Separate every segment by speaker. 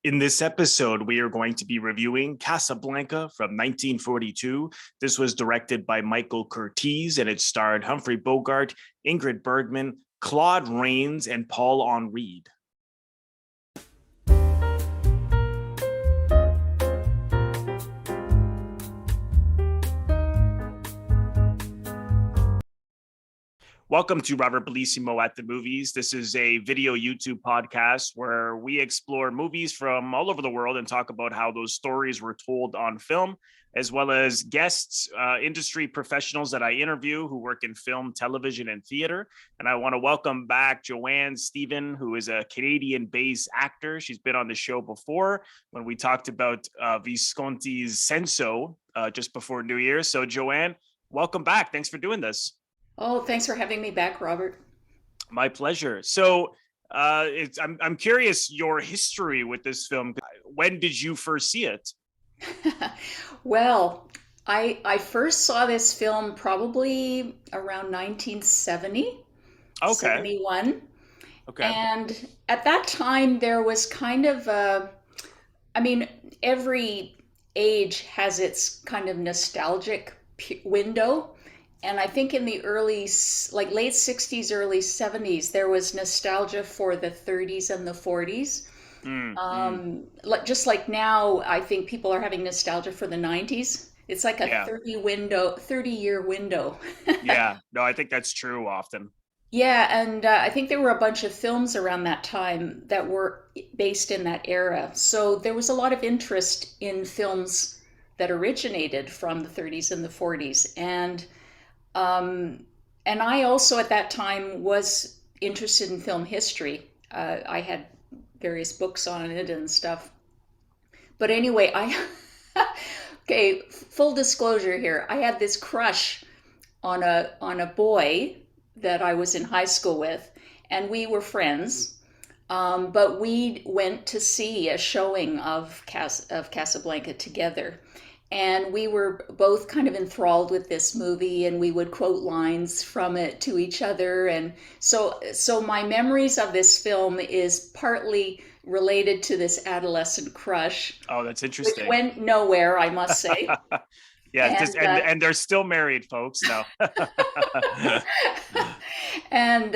Speaker 1: In this episode, we are going to be reviewing Casablanca from 1942. This was directed by Michael Curtiz and it starred Humphrey Bogart, Ingrid Bergman, Claude Rains, and Paul Henreid. Welcome to Robert Bellissimo at the Movies. This is a video YouTube podcast where we explore movies from all over the world and talk about how those stories were told on film, as well as guests, industry professionals that I interview who work in film, television, and theater. And I want to welcome back Joanne Stephen, who is a Canadian-based actor. She's been on the show before when we talked about Visconti's Senso just before New Year. So Joanne, welcome back. Thanks for doing this.
Speaker 2: Oh, thanks for having me back, Robert.
Speaker 1: My pleasure. So, I'm curious your history with this film. When did you first see it?
Speaker 2: Well, I first saw this film probably around 1970,
Speaker 1: Okay.
Speaker 2: 71.
Speaker 1: Okay.
Speaker 2: And at that time, there was kind of I mean, every age has its kind of nostalgic window. And I think in the like late 60s, early 70s, there was nostalgia for the 30s and the 40s.
Speaker 1: Mm.
Speaker 2: Just like now, I think people are having nostalgia for the 90s. It's like a
Speaker 1: Yeah.
Speaker 2: 30-year window.
Speaker 1: Yeah. No, I think that's true often.
Speaker 2: Yeah, and I think there were a bunch of films around that time that were based in that era. So there was a lot of interest in films that originated from the 30s and the 40s. Um, and I also at that time was interested in film history. I had various books on it and stuff. But anyway, okay, full disclosure here. I had this crush on a boy that I was in high school with, and we were friends. But we went to see a showing of Casablanca together. And we were both kind of enthralled with this movie, and we would quote lines from it to each other. And so my memories of this film is partly related to this adolescent crush,
Speaker 1: Oh, that's
Speaker 2: which
Speaker 1: interesting.
Speaker 2: went nowhere, I must say.
Speaker 1: Yeah, just
Speaker 2: And
Speaker 1: and they're still married, folks. No.
Speaker 2: and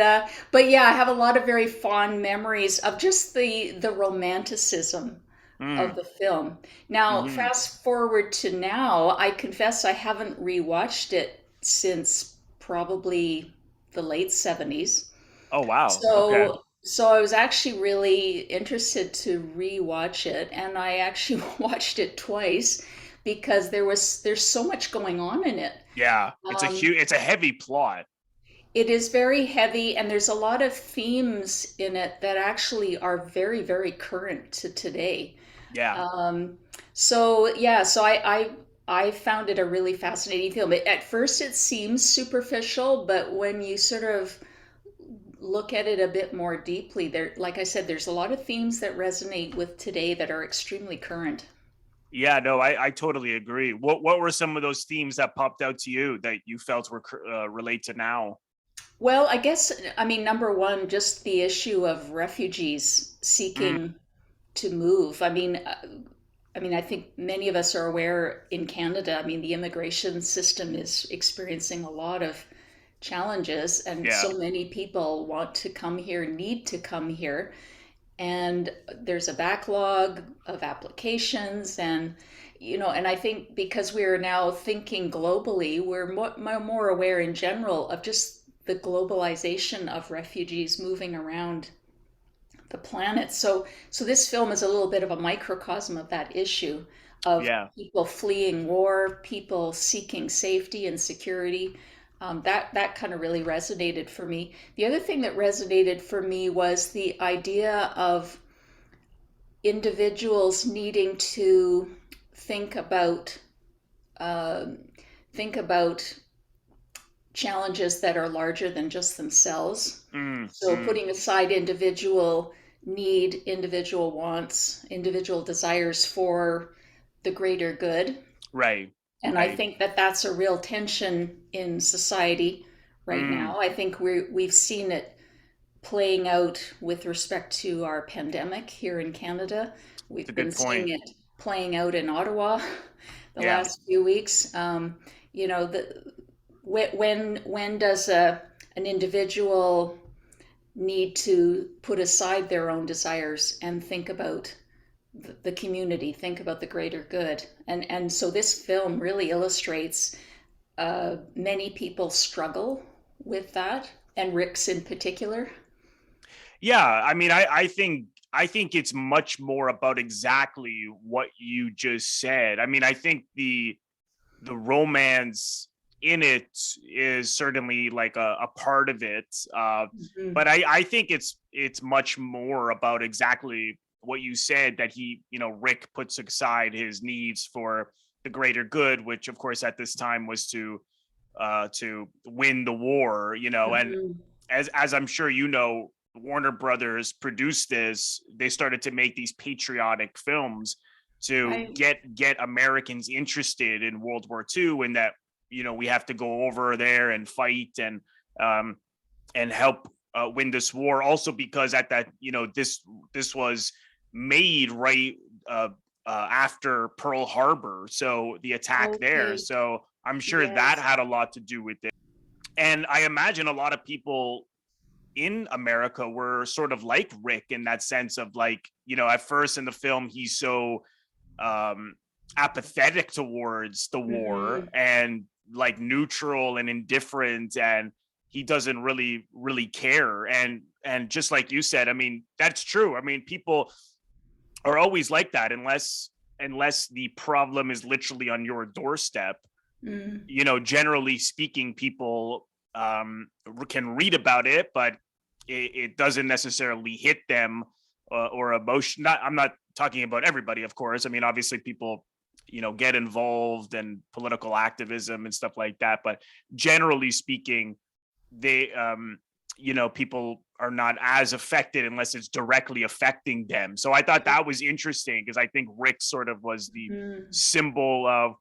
Speaker 2: but yeah, I have a lot of very fond memories of just the romanticism of
Speaker 1: Mm.
Speaker 2: the film. Now,
Speaker 1: Hmm.
Speaker 2: fast forward to now, I confess I haven't rewatched it since probably the late 70s.
Speaker 1: Oh, wow. Okay.
Speaker 2: So I was actually really interested to rewatch it, and I actually watched it twice because there's so much going on in it.
Speaker 1: Yeah,
Speaker 2: Um,
Speaker 1: it's a heavy plot.
Speaker 2: it is very heavy, and there's a lot of themes in it that actually are very, very current to today.
Speaker 1: Yeah.
Speaker 2: Um, so yeah, I found it a really fascinating film. At first, it seems superficial, but when you sort of look at it a bit more deeply, there, like I said, there's a lot of themes that resonate with today that are extremely current.
Speaker 1: Yeah, no, I totally agree. What were some of those themes that popped out to you that you felt were relate to now?
Speaker 2: Well, I guess, I mean, number one, just the issue of refugees
Speaker 1: Mm.
Speaker 2: seeking to move. I think many of us are aware in Canada. I mean, the immigration system is experiencing a lot of challenges, and
Speaker 1: Yeah.
Speaker 2: so many people want to come here, need to come here. And there's a backlog of applications, and I think because we are now thinking globally, we're more aware in general of just the globalization of refugees moving around the planet. So this film is a little bit of a microcosm of that issue of
Speaker 1: Yeah.
Speaker 2: people fleeing war, people seeking safety and security. That kind of really resonated for me. The other thing that resonated for me was the idea of individuals needing to think about um think about challenges that are larger than just themselves.
Speaker 1: Mm.
Speaker 2: So
Speaker 1: Mm.
Speaker 2: putting aside individual need, individual wants, individual desires for the greater good.
Speaker 1: Right.
Speaker 2: And I
Speaker 1: Right.
Speaker 2: think that that's a real tension in society right
Speaker 1: Mm.
Speaker 2: now. I think we've seen it playing out with respect to our pandemic here in Canada.
Speaker 1: It's a
Speaker 2: We've been
Speaker 1: good
Speaker 2: seeing
Speaker 1: point.
Speaker 2: it playing out in Ottawa the
Speaker 1: Yeah.
Speaker 2: last few weeks. You know, when does an individual need to put aside their own desires and think about the community, think about the greater good? And so this film really illustrates many people struggle with that, and Rick's in particular.
Speaker 1: Yeah, I mean, I think it's much more about exactly what you just said. I mean, I think the romance in it is certainly like a part of it,
Speaker 2: Mhm.
Speaker 1: but I think it's much more about exactly what you said, that he, Rick puts aside his needs for the greater good, which of course at this time was to win the war, and
Speaker 2: Mhm.
Speaker 1: as I'm sure you know, Warner Brothers produced this. They started to make these patriotic films to
Speaker 2: I
Speaker 1: get Americans interested in World War II, and that we have to go over there and fight um, and help win this war. Also, because at that this was made right after Pearl Harbor, so the attack there.
Speaker 2: okay.
Speaker 1: So I'm sure that
Speaker 2: Yes.
Speaker 1: had a lot to do with it. And I imagine a lot of people in America were sort of like Rick in that sense of like, at first in the film, he's so um, apathetic towards the war
Speaker 2: Hmm.
Speaker 1: and like neutral and indifferent, and he doesn't really care. And just like you said, I mean, that's true. I mean, people are always like that unless the problem is literally on your doorstep.
Speaker 2: Mm.
Speaker 1: Generally speaking, people can read about it, but it doesn't necessarily hit them or emotion. I'm not talking about everybody, of course. I mean, obviously, people get involved in political activism and stuff like that, but generally speaking, they people are not as affected unless it's directly affecting them. So I thought that was interesting because I think Rick sort of was the
Speaker 2: Mm.
Speaker 1: symbol of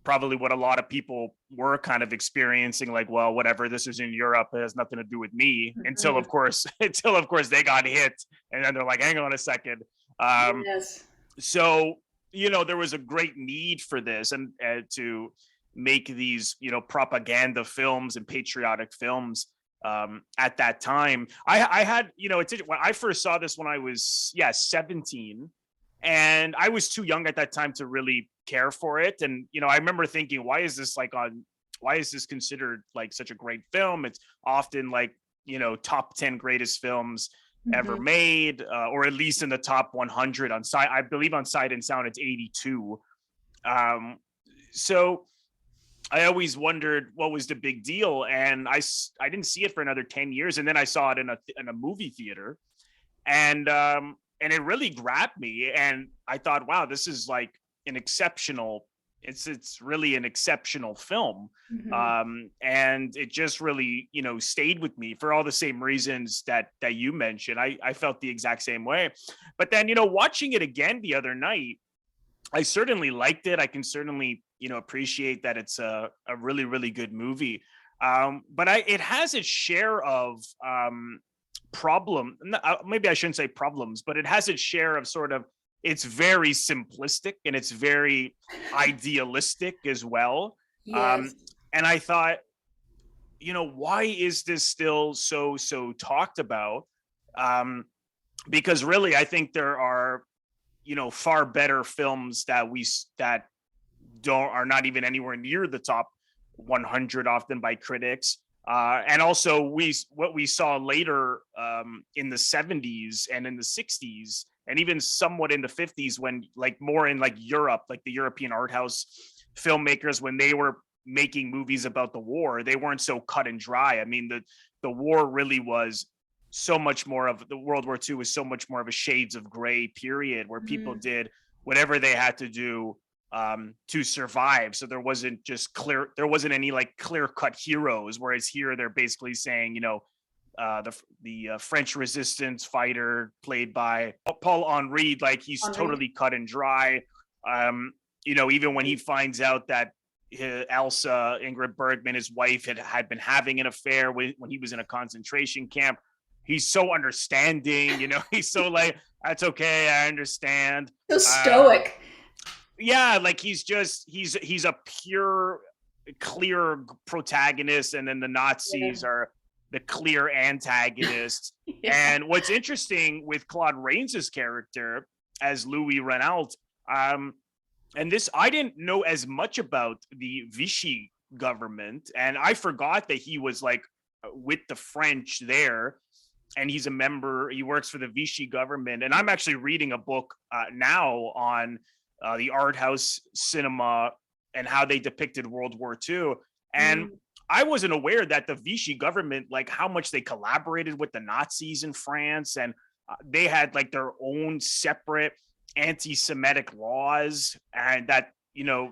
Speaker 1: probably what a lot of people were kind of experiencing, like, well, whatever, this is in Europe, it has nothing to do with me, until
Speaker 2: Mhm.
Speaker 1: of course until of course they got hit, and then they're like, hang on a second. um
Speaker 2: Yes.
Speaker 1: so there was a great need for this, and to make these propaganda films and patriotic films at that time. I had it's when I first saw this when I was 17, and I was too young at that time to really care for it. And I remember thinking, why is this considered like such a great film? It's often like top 10 greatest films ever
Speaker 2: Mhm.
Speaker 1: made, or at least in the top 100 on side. I believe on Sight and Sound it's 82. Um, so I always wondered what was the big deal, and I didn't see it for another 10 years, and then I saw it in a movie theater, and it really grabbed me, and I thought, wow, this is like an exceptional. It's really an exceptional film,
Speaker 2: Mhm.
Speaker 1: and it just really stayed with me for all the same reasons that you mentioned. I felt the exact same way, but then watching it again the other night, I certainly liked it. I can certainly, appreciate that it's a really, really good movie. But it has its share of maybe I shouldn't say problems, but it has its share of sort of, it's very simplistic and it's very idealistic as well. Um,
Speaker 2: Yes.
Speaker 1: and I thought, why is this still so talked about? Um, because really, I think there are far better films that don't are not even anywhere near the top 100 often by critics. And also what we saw later in the 70s and in the 60s and even somewhat in the 50s, when like more in like Europe, like the European art house filmmakers, when they were making movies about the war, they weren't so cut and dry. I mean, the war really was so much more of the World War II was so much more of a shades of gray period where people
Speaker 2: Mhm.
Speaker 1: did whatever they had to do to survive. So there wasn't any like clear cut heroes. Whereas here they're basically saying, the French resistance fighter played by Paul Henreid, like he's
Speaker 2: Henreid.
Speaker 1: totally cut and dry. Um, even when he finds out that Elsa, Ingrid Bergman, his wife, had been having an affair when he was in a concentration camp. he's so understanding, he's so like, that's okay, I understand.
Speaker 2: So
Speaker 1: Um,
Speaker 2: stoic.
Speaker 1: yeah, like he's a pure, clear protagonist, and then the
Speaker 2: Yeah.
Speaker 1: Nazis are the clear antagonists.
Speaker 2: Yeah.
Speaker 1: And what's interesting with Claude Rains's character as Louis Renault, um, and this I didn't know as much about the Vichy government, and I forgot that he was like with the French there, and he's a member. He works for the Vichy government, and I'm actually reading a book now on the art house cinema and how they depicted World War II. And
Speaker 2: Mm.
Speaker 1: I wasn't aware that the Vichy government, like how much they collaborated with the Nazis in France, and they had like their own separate anti-Semitic laws, and that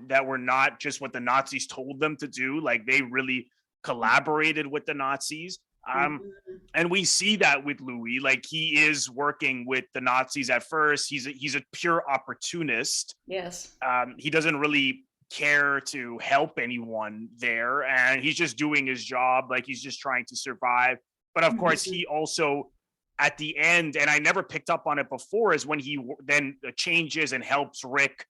Speaker 1: that were not just what the Nazis told them to do. Like they really collaborated with the Nazis.
Speaker 2: Mhm.
Speaker 1: And we see that with Louis. Like he is working with the Nazis at first. He's a pure opportunist.
Speaker 2: Yes.
Speaker 1: He doesn't really care to help anyone there, and he's just doing his job. Like he's just trying to survive. But of course,
Speaker 2: Mhm.
Speaker 1: he also at the end, and I never picked up on it before, is when he then changes and helps Rick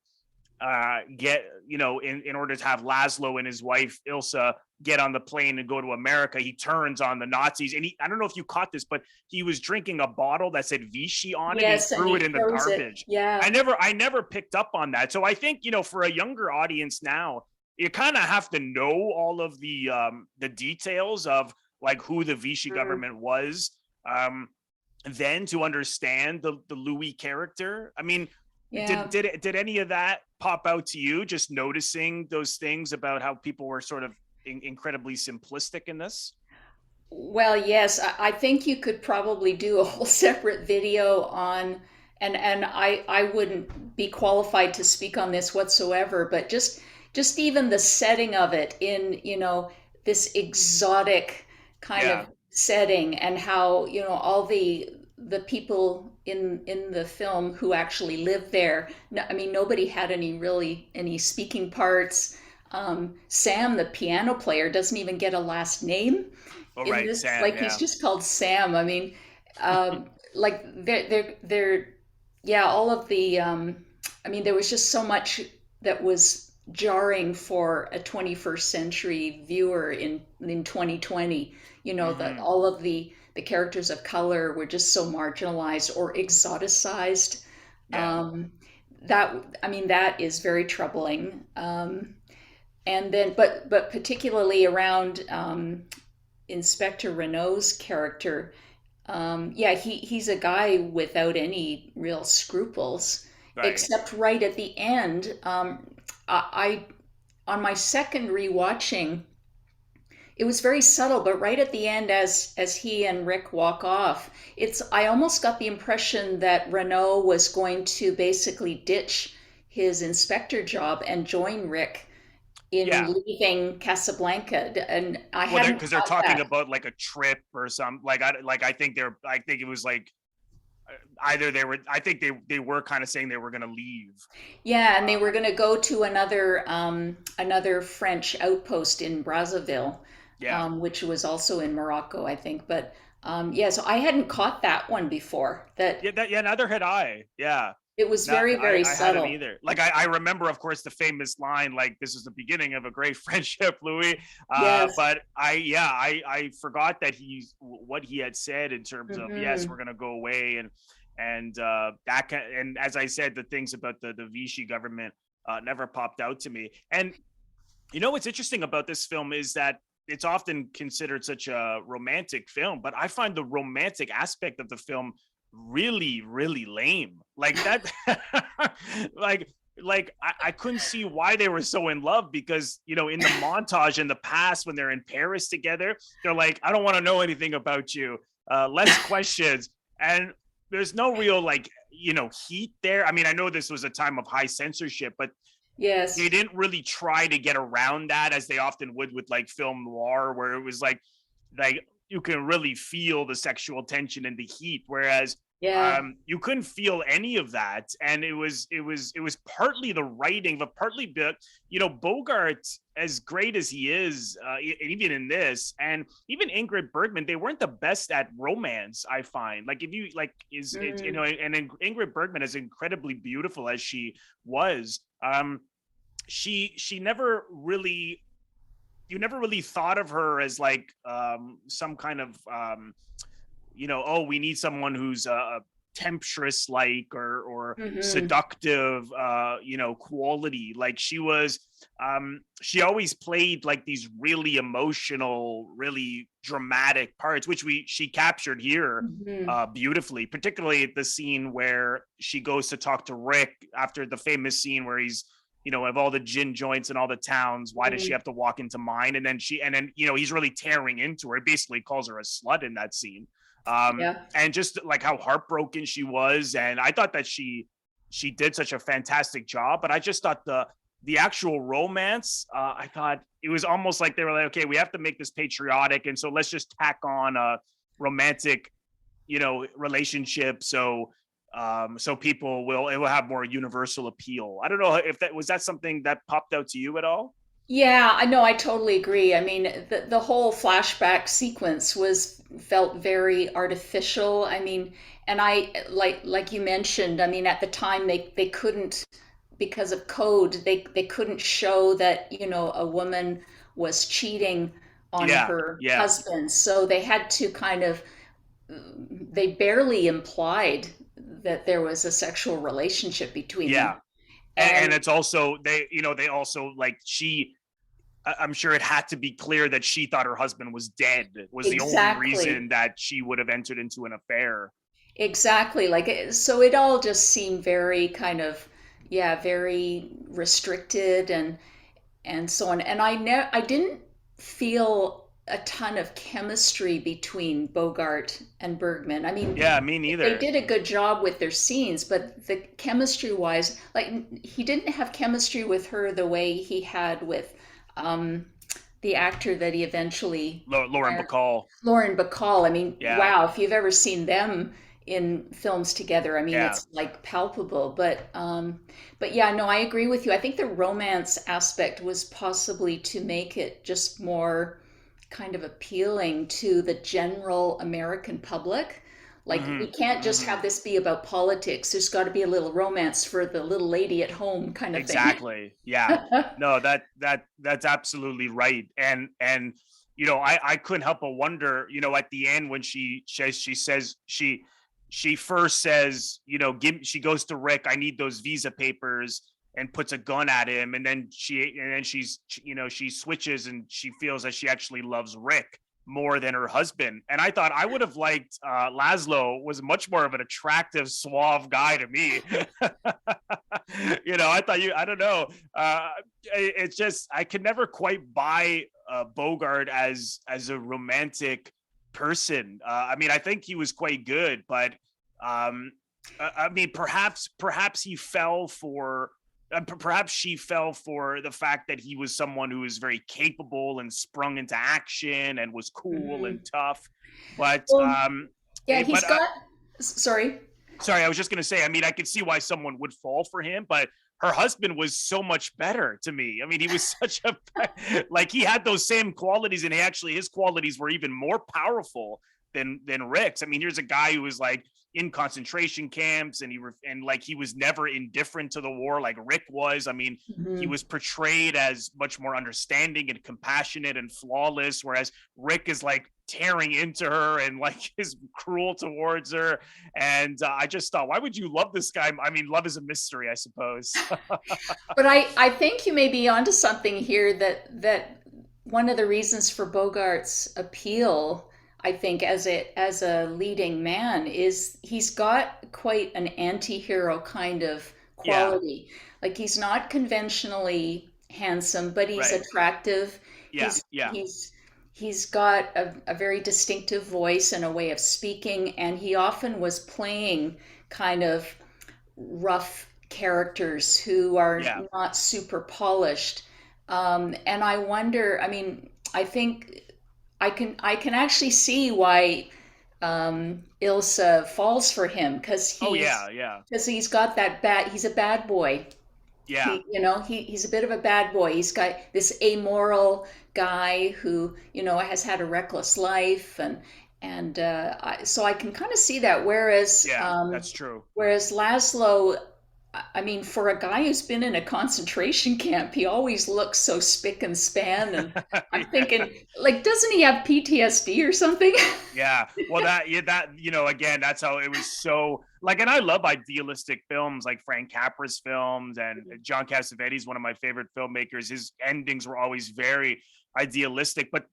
Speaker 1: get in order to have Laszlo and his wife Ilsa get on the plane and go to America. He turns on the Nazis, and I don't know if you caught this, but he was drinking a bottle that said Vichy on it. He
Speaker 2: Yes, and
Speaker 1: threw
Speaker 2: he
Speaker 1: it in the
Speaker 2: throws it.
Speaker 1: garbage. I
Speaker 2: Yeah.
Speaker 1: never I never picked up on that. So I think for a younger audience now, you kind of have to know all of the details of like who the Vichy
Speaker 2: Mm.
Speaker 1: government was, um then to understand the Louis character. I mean, did
Speaker 2: Yeah.
Speaker 1: did any of that pop out to you, just noticing those things about how people were sort of incredibly simplistic in this?
Speaker 2: Well, yes, I think you could probably do a whole separate video on, and I wouldn't be qualified to speak on this whatsoever, but just even the setting of it in, this exotic kind
Speaker 1: Yeah.
Speaker 2: of setting, and how, all the people in the film who actually lived there. No, I mean, nobody had any speaking parts. Sam, the piano player, doesn't even get a last name
Speaker 1: Oh,
Speaker 2: in
Speaker 1: right,
Speaker 2: this.
Speaker 1: Sam.
Speaker 2: Like he's
Speaker 1: Yeah.
Speaker 2: just called Sam. I mean, like they're yeah, all of the I mean, there was just so much that was jarring for a 21st century viewer in 2020. That
Speaker 1: Hmm.
Speaker 2: all of the characters of color were just so marginalized or exoticized.
Speaker 1: Yeah.
Speaker 2: um that, I mean, that is very troubling. And then, but particularly around Inspector Renault's character, yeah, he's a guy without any real scruples,
Speaker 1: Right.
Speaker 2: except right at the end. On my second rewatching, it was very subtle, but right at the end, as he and Rick walk off, I almost got the impression that Renault was going to basically ditch his inspector job and join Rick in
Speaker 1: Yeah.
Speaker 2: leaving Casablanca, and I
Speaker 1: Well,
Speaker 2: hadn't
Speaker 1: because they're
Speaker 2: caught
Speaker 1: talking
Speaker 2: that.
Speaker 1: about like a trip or something. I think it was like either they were. I think they were kind of saying they were going to leave.
Speaker 2: Yeah, and they were
Speaker 1: Um,
Speaker 2: going to go to another French outpost in Brazzaville,
Speaker 1: yeah.
Speaker 2: which was also in Morocco, I think. But yeah, so I hadn't caught that one before. That
Speaker 1: Yeah. Neither had I. Yeah.
Speaker 2: it was
Speaker 1: Not
Speaker 2: very, very
Speaker 1: I hadn't
Speaker 2: subtle.
Speaker 1: either. Like I remember, of course, the famous line, like "This is the beginning of a great friendship, Louis."
Speaker 2: Yes.
Speaker 1: But I forgot that what he had said in terms of, yes, we're
Speaker 2: Hmm.
Speaker 1: gonna go away, and and as I said, the things about the Vichy government never popped out to me. And what's interesting about this film is that it's often considered such a romantic film, but I find the romantic aspect of the film really, really lame. Like that, I couldn't see why they were so in love, because in the montage in the past when they're in Paris together, they're like, I don't want to know anything about you. Less questions. And there's no real like heat there. I mean, I know this was a time of high censorship, but they
Speaker 2: Yes.
Speaker 1: didn't really try to get around that as they often would with like film noir, where it was like you can really feel the sexual tension and the heat. Whereas
Speaker 2: Yeah.
Speaker 1: You couldn't feel any of that, and it was partly the writing, but partly Bogart, as great as he is, even in this, and even Ingrid Bergman, they weren't the best at romance. I find, like, if you like, is it,
Speaker 2: Mm,
Speaker 1: and Ingrid Bergman, as incredibly beautiful as she was, she never really, you never really thought of her as like some kind of oh, we need someone who's temptress like, or
Speaker 2: hmm
Speaker 1: seductive quality. Like, she always played like these really emotional, really dramatic parts, which we she captured here
Speaker 2: hmm
Speaker 1: beautifully, particularly at the scene where she goes to talk to Rick after the famous scene where he's, of all the gin joints in all the towns, why does she
Speaker 2: hmm
Speaker 1: have to walk into mine? And then he's really tearing into her. He basically calls her a slut in that scene.
Speaker 2: Yeah.
Speaker 1: And just like how heartbroken she was. And I thought that she did such a fantastic job, but I just thought the actual romance, I thought it was almost like they were like, okay, we have to make this patriotic, and so let's just tack on a romantic, relationship, so people it will have more universal appeal. I don't know if that something that popped out to you at all.
Speaker 2: Yeah, I know, I totally agree. I mean, the whole flashback sequence was felt very artificial. I mean, and like you mentioned, I mean, at the time they couldn't, because of code, they couldn't show that, a woman was cheating on
Speaker 1: Yeah,
Speaker 2: her
Speaker 1: yeah,
Speaker 2: husband. So they had to kind of, they barely implied that there was a sexual relationship between them.
Speaker 1: yeah. And
Speaker 2: And
Speaker 1: it's also, they also, like, I'm sure it had to be clear that she thought her husband was dead, was the only
Speaker 2: exactly.
Speaker 1: reason that she would have entered into an affair.
Speaker 2: Exactly. So it all just seemed very kind of, yeah, very restricted and so on. And I didn't feel a ton of chemistry between Bogart and Bergman. I mean,
Speaker 1: Yeah, me
Speaker 2: they
Speaker 1: neither.
Speaker 2: did a good job with their scenes, but the chemistry wise, like he didn't have chemistry with her the way he had with um, the actor that he eventually
Speaker 1: Lauren
Speaker 2: married.
Speaker 1: Bacall.
Speaker 2: Lauren Bacall. I mean,
Speaker 1: Yeah,
Speaker 2: wow, if you've ever seen them in films together, I mean,
Speaker 1: yeah.
Speaker 2: it's like palpable. But yeah, no, I agree with you. I think the romance aspect was possibly to make it just more kind of appealing to the general American public. Like, we
Speaker 1: Hmm,
Speaker 2: can't just
Speaker 1: hmm.
Speaker 2: have this be about politics. There's got to be a little romance for the little lady at home kind of thing.
Speaker 1: Exactly. Yeah. No, that's absolutely right. And I couldn't help but wonder, at the end when she first says, she goes to Rick, I need those visa papers, and puts a gun at him, and then she switches, and she feels that she actually loves Rick more than her husband. And I thought I would have liked, Laszlo was much more of an attractive, suave guy to me. I thought I don't know. It's just I could never quite buy Bogart as a romantic person. I mean, I think he was quite good, but um, I mean, perhaps he fell for. Perhaps she fell for the fact that he was someone who was very capable and sprung into action and was cool and
Speaker 2: Mhm.
Speaker 1: tough. But
Speaker 2: Well, yeah,
Speaker 1: but
Speaker 2: he's got, sorry.
Speaker 1: sorry, I was just going to say, I mean, I could see why someone would fall for him, but her husband was so much better to me. I mean, he was such a, like, he had those same qualities, and his qualities were even more powerful than Rick's. I mean, here's a guy who was like in concentration camps, and like he was never indifferent to the war like Rick was. I mean, he
Speaker 2: Mhm.
Speaker 1: was portrayed as much more understanding and compassionate and flawless, whereas Rick is like tearing into her and like is cruel towards her. And I just thought, why would you love this guy? I mean, love is a mystery, I suppose.
Speaker 2: But I think you may be onto something here, that one of the reasons for Bogart's appeal, I think, as a leading man, is he's got quite an anti-hero kind of
Speaker 1: Yeah,
Speaker 2: quality. Like, he's not conventionally handsome, but he's
Speaker 1: right.
Speaker 2: attractive.
Speaker 1: Yeah,
Speaker 2: He's
Speaker 1: yeah,
Speaker 2: he's he's got a very distinctive voice and a way of speaking, and he often was playing kind of rough characters who are
Speaker 1: yeah.
Speaker 2: not super polished. And I wonder, I mean, I think I can actually see why Ilsa falls for him
Speaker 1: Oh yeah, yeah,
Speaker 2: because he's got that bad. He's a bad boy.
Speaker 1: yeah.
Speaker 2: He's a bit of a bad boy. He's got this amoral guy who has had a reckless life, so I can kind of see that.
Speaker 1: Yeah, that's true.
Speaker 2: Whereas Laszlo, I mean, for a guy who's been in a concentration camp, he always looks so spick and span, and I'm
Speaker 1: Yeah.
Speaker 2: thinking, like, doesn't he have PTSD or something?
Speaker 1: Yeah. Well, again, that's how it was so like, and I love idealistic films like Frank Capra's films, and John Cassavetes, one of my favorite filmmakers. His endings were always very idealistic, but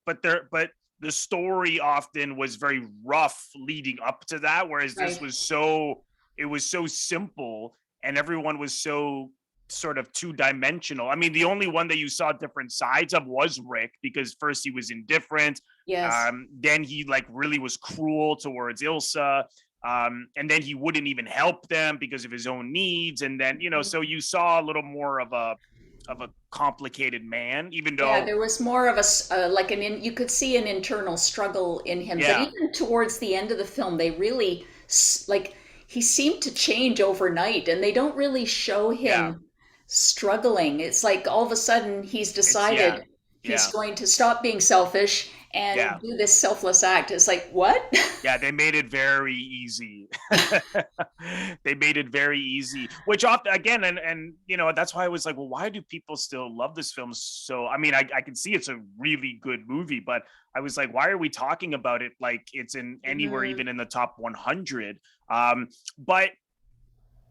Speaker 1: the story often was very rough leading up to that, whereas this
Speaker 2: Right.
Speaker 1: was so, it was so simple, and everyone was so sort of two-dimensional. I mean, the only one that you saw different sides of was Rick, because first he was indifferent,
Speaker 2: Yes.
Speaker 1: then he like really was cruel towards Ilsa. And then he wouldn't even help them because of his own needs. And then, so you saw a little more of a complicated man, even
Speaker 2: Yeah,
Speaker 1: though,
Speaker 2: there was more of like you could see an internal struggle in him, but
Speaker 1: yeah,
Speaker 2: even towards the end of the film, they really like he seemed to change overnight, and they don't really show
Speaker 1: yeah,
Speaker 2: him struggling. It's like all of a sudden he's
Speaker 1: it's, yeah,
Speaker 2: decided he's
Speaker 1: yeah.
Speaker 2: going to stop being selfish and
Speaker 1: Yeah.
Speaker 2: do this selfless act. It's like, what?
Speaker 1: Yeah, they made it very easy. They made it very easy, which often again, and that's why I was like, well, why do people still love this film? So I mean, I can see it's a really good movie, but I was like, why are we talking about it like it's in anywhere
Speaker 2: Hmm.
Speaker 1: even in the top 100? But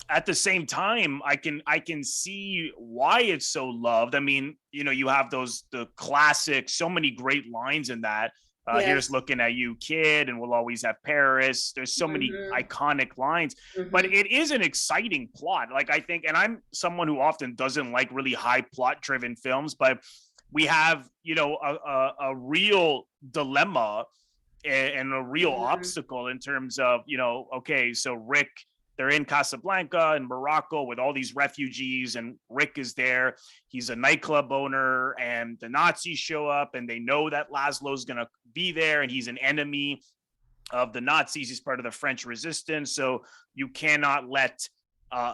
Speaker 1: at the same time, I can see why it's so loved. I mean, you have the classic, so many great lines in that. Here's
Speaker 2: Yes.
Speaker 1: looking at you, kid, and we'll always have Paris. There's so many
Speaker 2: Hmm.
Speaker 1: iconic lines, but
Speaker 2: Hmm.
Speaker 1: it is an exciting plot. Like, I think, and I'm someone who often doesn't like really high plot driven films, but we have, a real dilemma and a real
Speaker 2: Hmm.
Speaker 1: obstacle in terms of, okay, so Rick, they're in Casablanca in Morocco with all these refugees, and Rick is there. He's a nightclub owner, and the Nazis show up, and they know that Laszlo's going to be there, and he's an enemy of the Nazis. He's part of the French resistance. So you cannot let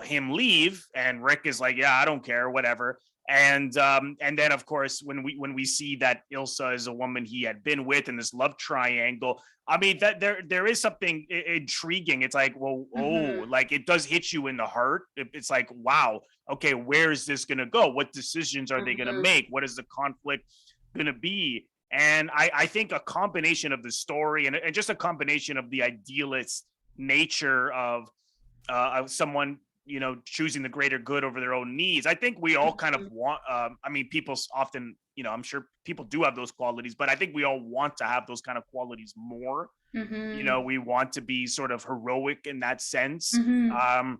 Speaker 1: him leave. And Rick is like, yeah, I don't care, whatever. And then of course when we see that Ilsa is a woman he had been with in this love triangle, I mean that there is something intriguing. It's like, well, oh,
Speaker 2: Hmm.
Speaker 1: like it does hit you in the heart. It's like, wow, okay, where is this gonna go? What decisions are they gonna
Speaker 2: Hmm.
Speaker 1: make? What is the conflict gonna be? And I think a combination of the story and just a combination of the idealist nature of someone, choosing the greater good over their own needs. I think we all kind of want. I mean, people often, I'm sure people do have those qualities, but I think we all want to have those kind of qualities more.
Speaker 2: Hmm.
Speaker 1: We want to be sort of heroic in that sense.
Speaker 2: Hmm.
Speaker 1: Um,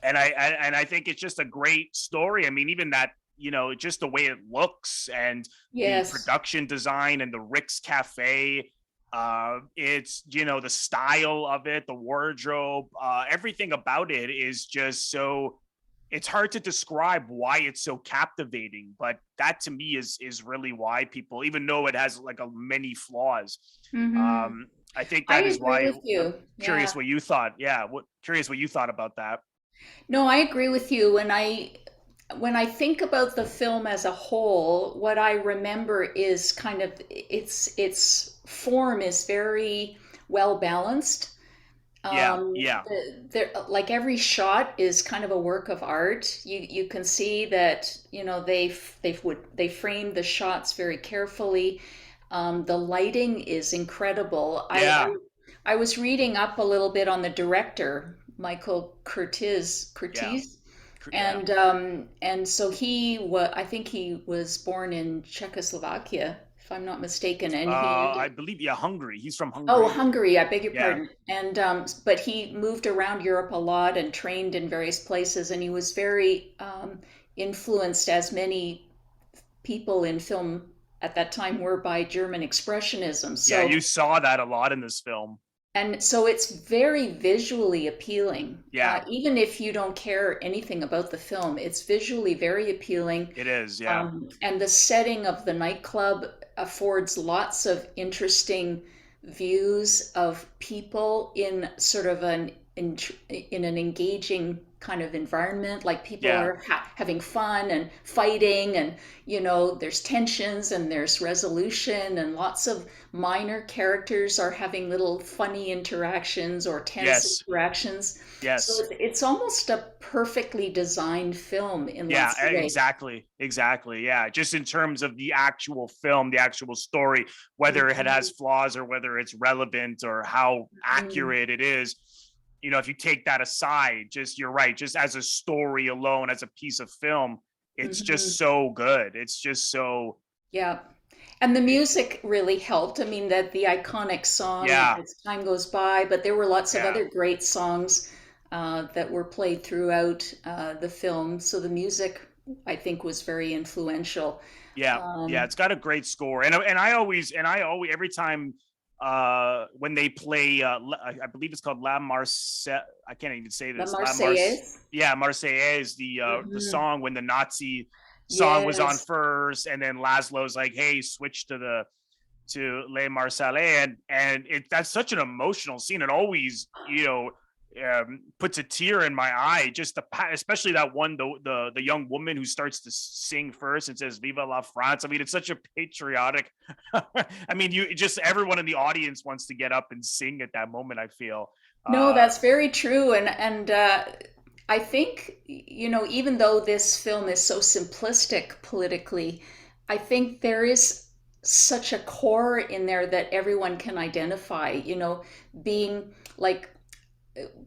Speaker 1: and I think it's just a great story. I mean, even that, just the way it looks and the
Speaker 2: Yes.
Speaker 1: production design and the Rick's Cafe. It's, the style of it, the wardrobe, everything about it is just so. It's hard to describe why it's so captivating, but that to me is really why people, even though it has like a many flaws,
Speaker 2: Hmm.
Speaker 1: um, I think
Speaker 2: I
Speaker 1: that is
Speaker 2: agree
Speaker 1: why.
Speaker 2: with you.
Speaker 1: I'm
Speaker 2: Yeah.
Speaker 1: curious what you thought. Yeah, curious what you thought about that.
Speaker 2: No, I agree with you. When I think about the film as a whole, what I remember is kind of its form is very well balanced.
Speaker 1: Yeah, yeah,
Speaker 2: Like every shot is kind of a work of art. You can see that they framed the shots very carefully. The lighting is incredible.
Speaker 1: yeah,
Speaker 2: I was reading up a little bit on the director, Michael
Speaker 1: yeah,
Speaker 2: Curtiz,
Speaker 1: yeah.
Speaker 2: and so I think he was born in Czechoslovakia, if I'm not mistaken, and
Speaker 1: I believe, yeah, Hungary. He's from
Speaker 2: oh,
Speaker 1: Hungary.
Speaker 2: Hungary, I beg your
Speaker 1: Yeah,
Speaker 2: pardon. And but he moved around Europe a lot and trained in various places, and he was very influenced, as many people in film at that time were, by German expressionism.
Speaker 1: yeah.
Speaker 2: So
Speaker 1: You saw that a lot in this film.
Speaker 2: it's very visually appealing.
Speaker 1: Yeah,
Speaker 2: Even if you don't care anything about the film, it's visually very appealing.
Speaker 1: it is. Yeah,
Speaker 2: And the setting of the nightclub affords lots of interesting views of people in sort of in an engaging kind of environment. Like people
Speaker 1: Yeah.
Speaker 2: are having fun and fighting, and there's tensions and there's resolution, and lots of minor characters are having little funny interactions or tense
Speaker 1: Yes.
Speaker 2: interactions. So
Speaker 1: Yes.
Speaker 2: it's almost a perfectly designed film in
Speaker 1: Yeah,
Speaker 2: lots of ways.
Speaker 1: exactly. Exactly. Yeah. Just in terms of the actual film, the actual story, whether it has
Speaker 2: Mhm.
Speaker 1: flaws or whether it's relevant or how
Speaker 2: Mhm.
Speaker 1: accurate it is, if you take that aside, just you're right, just as a story alone, as a piece of film, it's
Speaker 2: Mhm.
Speaker 1: just so good. It's just so,
Speaker 2: Yeah. And the
Speaker 1: it,
Speaker 2: music really helped. I mean, that the iconic song
Speaker 1: yeah,
Speaker 2: as time goes by, but there were lots of
Speaker 1: yeah,
Speaker 2: other great songs that were played throughout the film. So the music, I think, was very influential.
Speaker 1: yeah, yeah.
Speaker 2: Um,
Speaker 1: It's got a great score, and I always every time when they play, I believe it's called La Marseille. I can't even say
Speaker 2: La
Speaker 1: this. La Mars.
Speaker 2: Marseillaise.
Speaker 1: Yeah, Marseillaise, the
Speaker 2: Hmm.
Speaker 1: song when the Nazi song was on
Speaker 2: Yes.
Speaker 1: first, and then Laszlo's like, "Hey, switch to Les Marseillais," and that's such an emotional scene. It always, puts a tear in my eye. Just especially that one, the young woman who starts to sing first and says "Viva la France." I mean, it's such a patriotic. I mean, you just everyone in the audience wants to get up and sing at that moment. I feel.
Speaker 2: No,
Speaker 1: Uh,
Speaker 2: that's very true. And I think, even though this film is so simplistic politically, I think there is such a core in there that everyone can identify, being like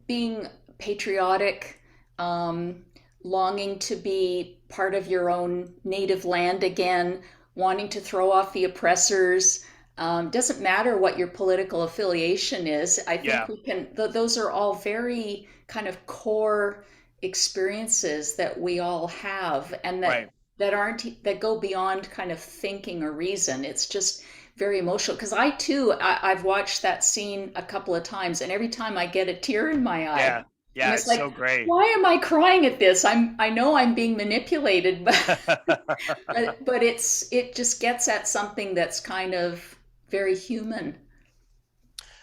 Speaker 2: being patriotic, um, longing to be part of your own native land again, wanting to throw off the oppressors. Doesn't matter what your political affiliation is. I think
Speaker 1: yeah,
Speaker 2: we can, those are all very kind of core experiences that we all have, and
Speaker 1: right.
Speaker 2: that aren't, that go beyond kind of thinking or reason. It's just very emotional, because I too, I've watched that scene a couple of times, and every time I get a tear in my eye,
Speaker 1: Yeah,
Speaker 2: and
Speaker 1: yeah.
Speaker 2: it's
Speaker 1: It's
Speaker 2: like,
Speaker 1: so great.
Speaker 2: why am I crying at this? I know I'm being manipulated, but it just gets at something that's kind of very human.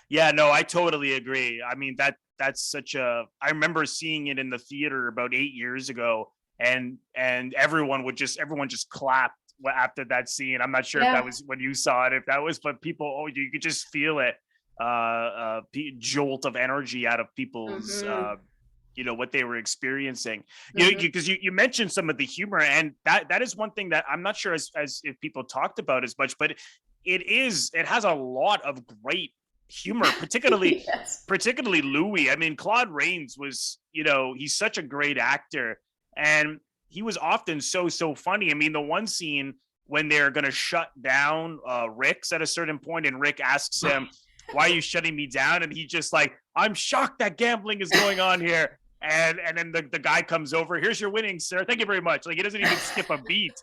Speaker 1: Yeah, no, I totally agree. I mean, that's such a I remember seeing it in the theater about 8 years ago, and everyone just clapped after that scene. I'm not sure if that
Speaker 2: Yeah.
Speaker 1: was when you saw it, if that was, but people, oh, you could just feel it, jolt of energy out of people's,
Speaker 2: Hmm.
Speaker 1: what they were experiencing.
Speaker 2: Hmm.
Speaker 1: Because you mentioned some of the humor, and that is one thing that I'm not sure as if people talked about as much, but it has a lot of great humor, particularly
Speaker 2: Yes.
Speaker 1: particularly Louis. I mean, Claude Rains was, he's such a great actor, and he was often so funny. I mean, the one scene when they're gonna shut down Rick's at a certain point, and Rick asks him, "Why are you shutting me down?" And he just like, "I'm shocked that gambling is going on here." And then the guy comes over, "Here's your winnings, sir. Thank you very much." Like he doesn't even skip a beat.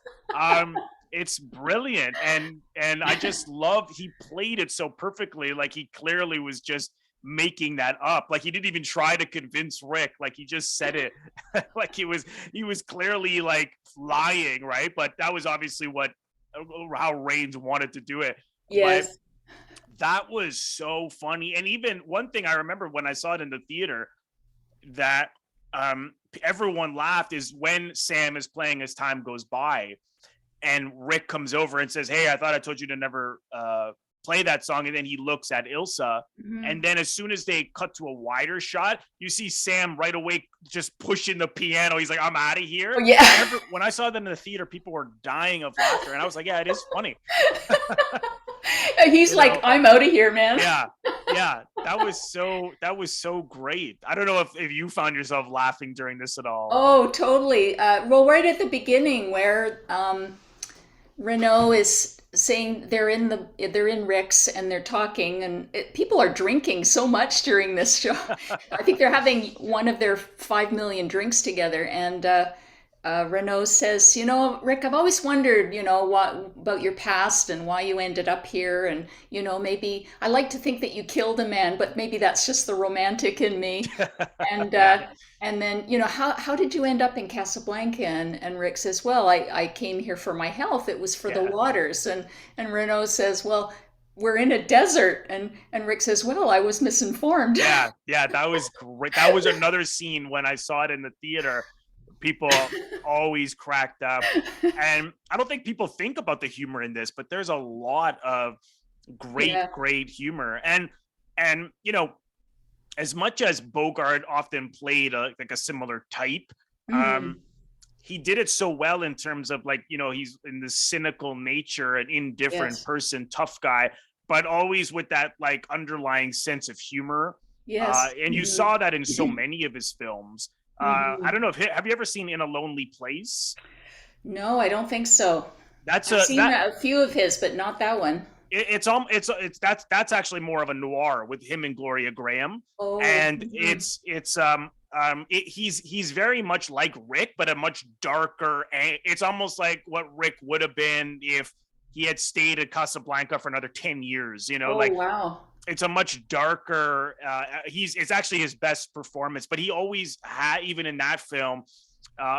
Speaker 1: It's brilliant, and I just love he played it so perfectly. Like he clearly was just making that up. Like he didn't even try to convince Rick. Like he just said it. Like he was clearly like lying, right? But that was obviously what how Reigns wanted to do it. But
Speaker 2: Yes.
Speaker 1: that was so funny. And even one thing I remember when I saw it in the theater that everyone laughed is when Sam is playing as time goes by and Rick comes over and says, "Hey, I thought I told you to never play that song." And then he looks at Ilsa.
Speaker 2: Hmm.
Speaker 1: And then as soon as they cut to a wider shot, you see Sam right away just pushing the piano. He's like, "I'm out of
Speaker 2: Oh,
Speaker 1: here." And
Speaker 2: yeah.
Speaker 1: when I saw them in the theater, people were dying of laughter. And I was like, "Yeah, it is funny."
Speaker 2: He's
Speaker 1: you
Speaker 2: like,
Speaker 1: know,
Speaker 2: I'm out of here, man.
Speaker 1: yeah. Yeah. That was so great. I don't know if you found yourself laughing during this at all.
Speaker 2: Oh, totally. Well, right at the beginning, where Renault is saying they're in Rick's and they're talking, and people are drinking so much during this show. I think they're having one of their 5 million drinks together, and Renault says, Rick, I've always wondered, what about your past and why you ended up here, and maybe I like to think that you killed a man, but maybe that's just the romantic in me. And
Speaker 1: Yeah.
Speaker 2: and then, how did you end up in Casablanca? And Rick says, well, I came here for my health. It was for the
Speaker 1: Yeah.
Speaker 2: waters. And Renault says, well, we're in a desert, and Rick says, well, I was misinformed.
Speaker 1: Yeah, that was great. That was another scene when I saw it in the theater. People always cracked up. And I don't think people think about the humor in this, but there's a lot of
Speaker 2: Yeah.
Speaker 1: great humor. And as much as Bogart often played like a similar type, um,
Speaker 2: Hmm.
Speaker 1: he did it so well in terms of like, he's in the cynical nature, an indifferent
Speaker 2: Yes.
Speaker 1: person, tough guy, but always with that like underlying sense of humor.
Speaker 2: Yes.
Speaker 1: And you
Speaker 2: Hmm.
Speaker 1: saw that in so many of his films. I
Speaker 2: Hmm.
Speaker 1: don't know if have you ever seen In a Lonely Place?
Speaker 2: No, I don't think so.
Speaker 1: That's
Speaker 2: I've
Speaker 1: a
Speaker 2: seen
Speaker 1: that
Speaker 2: a few of his, but not that one.
Speaker 1: it's that's actually more of a noir with him and Gloria Graham,
Speaker 2: Oh.
Speaker 1: and
Speaker 2: Hmm.
Speaker 1: he's very much like Rick, but a much darker. It's almost like what Rick would have been if he had stayed at Casablanca for another 10 years.
Speaker 2: Oh,
Speaker 1: Like
Speaker 2: wow.
Speaker 1: it's a much darker. It's actually his best performance, but he always had, even in that film,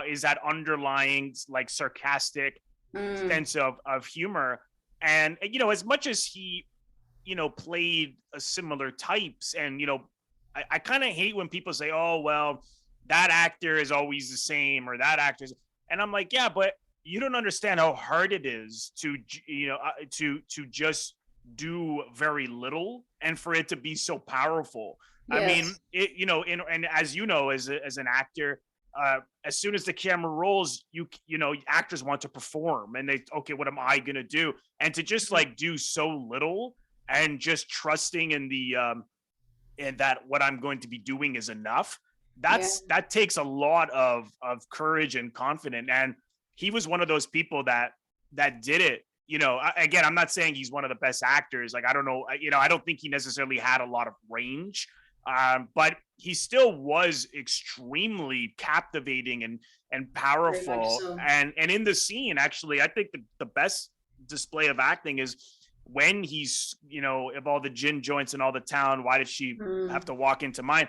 Speaker 1: is that underlying like sarcastic
Speaker 2: Mm.
Speaker 1: sense of humor. And as much as he played a similar types, and I kind of hate when people say, oh well, that actor is always the same, or that actor's, and I'm like, yeah, but you don't understand how hard it is to to just do very little and for it to be so powerful. I mean,
Speaker 2: Yes.
Speaker 1: and as as an actor, as soon as the camera rolls, actors want to perform, and okay, what am I gonna do? And to just
Speaker 2: Mhm.
Speaker 1: like do so little, and just trusting in the and that what I'm going to be doing is enough.
Speaker 2: Yeah.
Speaker 1: That takes a lot of courage and confidence. And he was one of those people that did it. Again, I'm not saying he's one of the best actors. Like, I don't know, I don't think he necessarily had a lot of range, but he still was extremely captivating and
Speaker 2: Very much
Speaker 1: powerful.
Speaker 2: so.
Speaker 1: And in the scene, actually, I think the best display of acting is when he's, of all the gin joints in all the town, why did she have
Speaker 2: Mm.
Speaker 1: to walk into mine?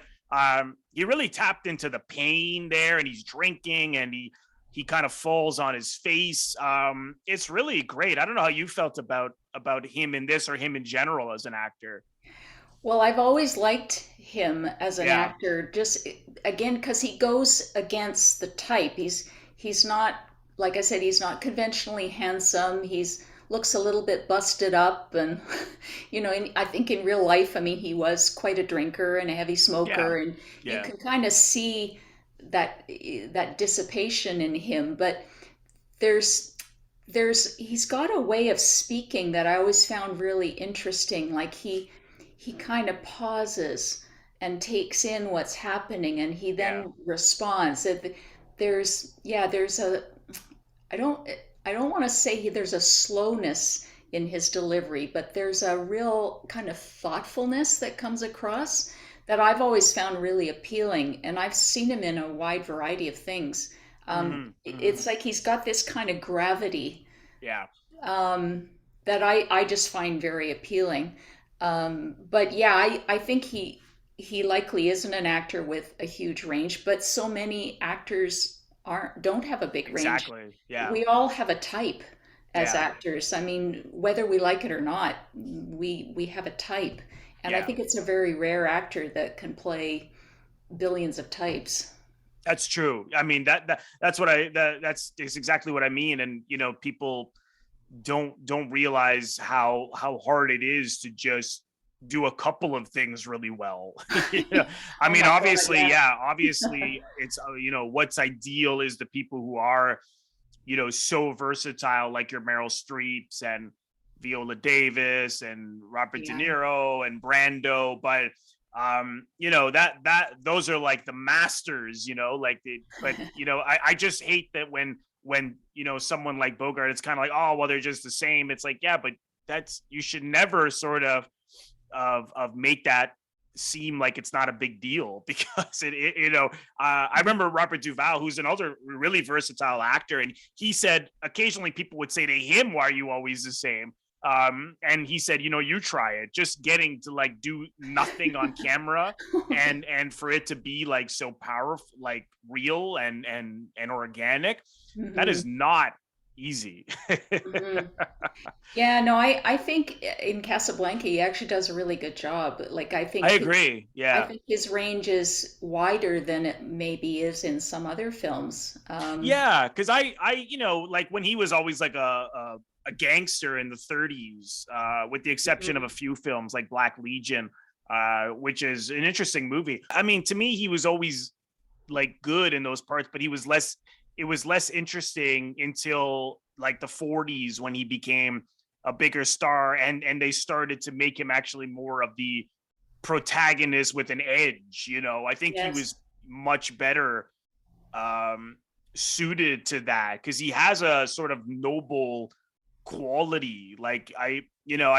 Speaker 1: He really tapped into the pain there, and he's drinking, and he kind of falls on his face. It's really great. I don't know how you felt about him in this, or him in general as an actor.
Speaker 2: Well, I've always liked him as an
Speaker 1: Yeah,
Speaker 2: actor, just again because he goes against the type. He's not, like I said, he's not conventionally handsome. He's looks a little bit busted up, and I think in real life, I mean, he was quite a drinker and a heavy
Speaker 1: yeah,
Speaker 2: smoker, and you
Speaker 1: yeah,
Speaker 2: can kind of see that dissipation in him. But there's he's got a way of speaking that I always found really interesting. Like he kind of pauses and takes in what's happening, and he
Speaker 1: yeah,
Speaker 2: then responds. There's a I don't I don't want to say there's a slowness in his delivery, but there's a real kind of thoughtfulness that comes across that I've always found really appealing. And I've seen him in a wide variety of things.
Speaker 1: hmm hmm
Speaker 2: It's like he's got this kind of gravity
Speaker 1: yeah,
Speaker 2: um, that I just find very appealing. But yeah, I think he likely isn't an actor with a huge range, but so many actors don't have a big range.
Speaker 1: exactly, yeah,
Speaker 2: We all have a type as
Speaker 1: yeah,
Speaker 2: actors. I mean, whether we like it or not, we have a type. And I
Speaker 1: yeah.
Speaker 2: think it's a very rare actor that can play billions of types.
Speaker 1: That's true. I mean, that's what that's exactly what I mean. And people don't realize how hard it is to just do a couple of things really well. I
Speaker 2: Oh
Speaker 1: mean,
Speaker 2: my God,
Speaker 1: obviously,
Speaker 2: yeah.
Speaker 1: yeah, obviously it's what's ideal is the people who are so versatile, like your Meryl Streeps and Viola Davis and Robert De
Speaker 2: Yeah.
Speaker 1: Niro and Brando. But that those are like the masters, like but I just hate that when someone like Bogart, it's kind of like, oh well, they're just the same. It's like, yeah, but that's, you should never sort of make that seem like it's not a big deal, because I remember Robert Duvall, who's another really versatile actor, and he said occasionally people would say to him, why are you always the same? And he said, you try it, just getting to like do nothing on camera, and for it to be like so powerful, like real and organic, that is
Speaker 2: Hmm.
Speaker 1: not easy.
Speaker 2: Mhm. Yeah, no, I think in Casablanca he actually does a really good job. Like
Speaker 1: I agree.
Speaker 2: I
Speaker 1: Yeah.
Speaker 2: think his range is wider than it maybe is in some other films.
Speaker 1: Yeah, because like when he was always like a gangster in the 30s, with the exception of a
Speaker 2: Mhm.
Speaker 1: few films like Black Legion, which is an interesting movie. I mean, to me, he was always like good in those parts, but he was less. It was less interesting until like the 40s when he became a bigger star, and they started to make him actually more of the protagonist with an edge. I think he
Speaker 2: Yes.
Speaker 1: was much better um suited to that because he has a sort of noble quality. Like I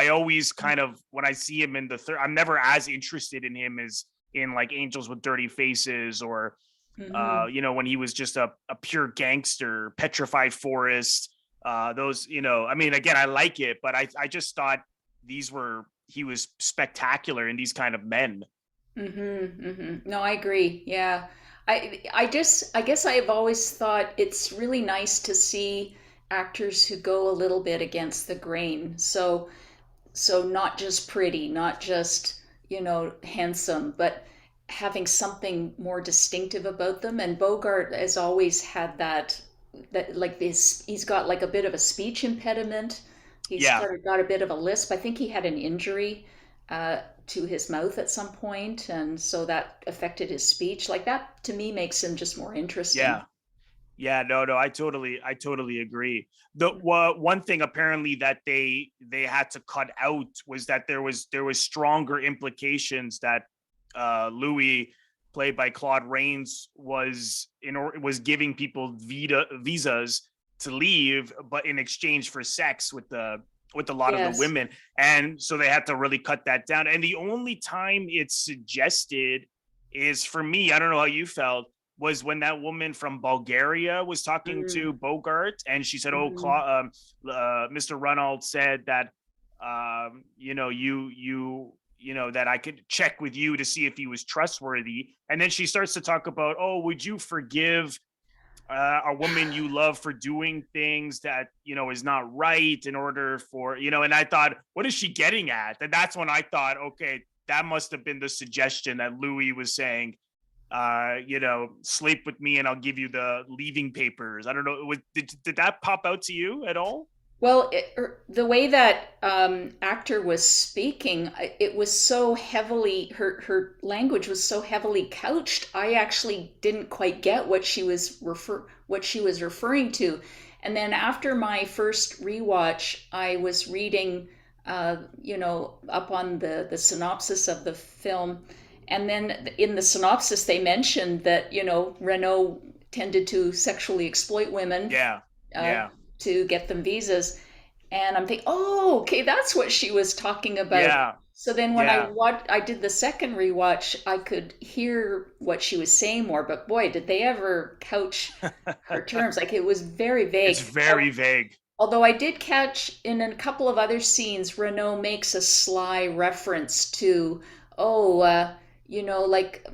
Speaker 1: always kind of, when I see him in the third, I'm never as interested in him as in like Angels with Dirty Faces, or
Speaker 2: Hmm.
Speaker 1: when he was just a pure gangster, Petrified Forest. Those, I mean, again, I like it, but I just thought he was spectacular in these kind of men.
Speaker 2: No, I agree. Yeah. I guess I've always thought it's really nice to see actors who go a little bit against the grain. So not just pretty, not just, handsome, but having something more distinctive about them. And Bogart has always had that like this, he's got like a bit of a speech impediment. He's
Speaker 1: Yeah.
Speaker 2: sort of got a bit of a lisp. I think he had an injury to his mouth at some point, and so that affected his speech. Like that to me makes him just more interesting.
Speaker 1: Yeah. Yeah, no, I totally agree. The one thing apparently that they had to cut out was that there was stronger implications that Louis, played by Claude Rains, was giving people visas to leave, but in exchange for sex with a lot of the
Speaker 2: Yes.
Speaker 1: women, and so they had to really cut that down. And the only time it's suggested is, for me, I don't know how you felt, was when that woman from Bulgaria was talking to
Speaker 2: Mm-hmm.
Speaker 1: Bogart, and she said, "Oh,
Speaker 2: Mm-hmm.
Speaker 1: Mr. Reynolds said that, that I could check with you to see if he was trustworthy." And then she starts to talk about, "Oh, would you forgive a woman you love for doing things that is not right in order for?" And I thought, what is she getting at? And that's when I thought, okay, that must have been the suggestion that Louis was saying, sleep with me and I'll give you the leaving papers. I don't know. Did that pop out to you at all?
Speaker 2: Well, the way that actor was speaking, it was so heavily, her language was so heavily couched. I actually didn't quite get what she was referring to. And then after my first rewatch, I was reading, up on the synopsis of the film. And then in the synopsis, they mentioned that, Renault tended to sexually exploit women
Speaker 1: Yeah.
Speaker 2: uh,
Speaker 1: Yeah.
Speaker 2: to get them visas. And I'm thinking, oh, okay, that's what she was talking about.
Speaker 1: Yeah.
Speaker 2: So then when
Speaker 1: Yeah.
Speaker 2: I did the second rewatch, I could hear what she was saying more. But boy, did they ever couch her terms. Like it was very
Speaker 1: It's
Speaker 2: vague.
Speaker 1: very vague.
Speaker 2: Although I did catch in a couple of other scenes, Renault makes a sly reference to, oh, like,